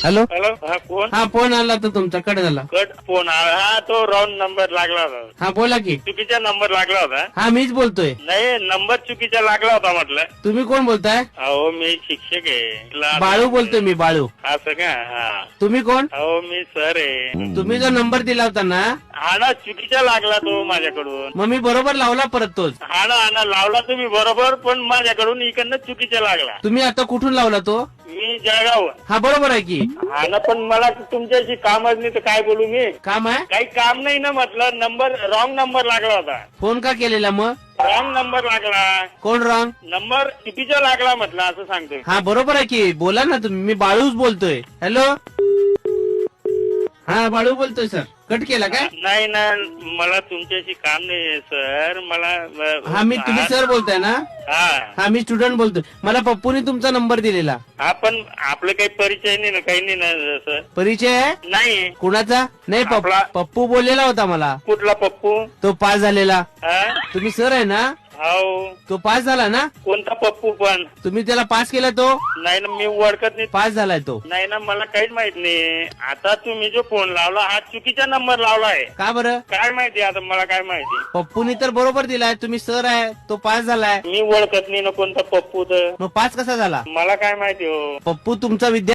Hello hello, हा कोण? हा फोन आला तर तुमचा कट झाला. कट फोन आला. हा तो रॉंग नंबर लागला होता. हा बोला की. चुकीचा नंबर लागला होता. हा मीच बोलतोय. नाही, नंबर चुकीचा लागला होता म्हटलं. तुम्ही कोण बोलताय? अहो मी शिक्षक आहे. बाळू बोलतोय मी, बाळू. असं का? हा. तुम्ही कोण? अहो मी सर आहे. तुम्ही जो नंबर दिला होता ना, हा ना, चुकीचा लागला तो माझ्याकडून. मग मी बरोबर लावला परत तोच. हा ना लावला तुम्ही बरोबर, पण माझ्याकडून इकडनं चुकीचा लागला. तुम्ही आता कुठून लावला तो? मी जळगाव. हा बरोबर आहे की. हा ना, पण मला तुमच्याशी कामच नाही तर काय बोलू मी. काम आहे? काही काम नाही ना, म्हटलं नंबर रॉंग नंबर लागला होता. फोन का केलेला मग? रॉंग नंबर लागला. कोण रॉंग? नंबर चुकीचा लागला म्हटलं, असं सांगतोय. हा बरोबर आहे की. बोला ना तुम्ही, मी बाळूच बोलतोय. हॅलो, हा बाळू बोलतोय सर. कट केला काय? नाही ना, मला तुमच्याशी काम नाही सर. मला हा मी, तुम्ही सर बोलताय ना? हा हा मी स्टुडंट बोलतोय. मला पप्पूने तुमचा नंबर दिलेला. हा, पण आपलं काही परिचय नाही ना, काही नाही ना सर. परिचय आहे? नाही. कुणाचा? नाही, आपला. पप्पू बोललेला होता मला. कुठला पप्पू? तो पास झालेला. हा? तुम्ही सर आहे ना? हो. तो पास झाला ना? कोणता पप्पू पण? तुम्ही त्याला पास केला तो? नाही ना, मी ओळखत नाही. पास झालाय तो. नाही ना, मला काहीच माहित नाही. आता तुम्ही जो फोन लावला हा चुकीचा नंबर लावला आहे. का बरं? काय माहिती आता, मला काय माहिती. पप्पूनी तर बरोबर दिलाय. तुम्ही सर आहे, तो पास झालाय. मी ओळखत नाही ना कोणता पप्पू तर. मग पास कसा झाला? मला काय माहिती हो. पप्पू तुमचा विद्यार्थी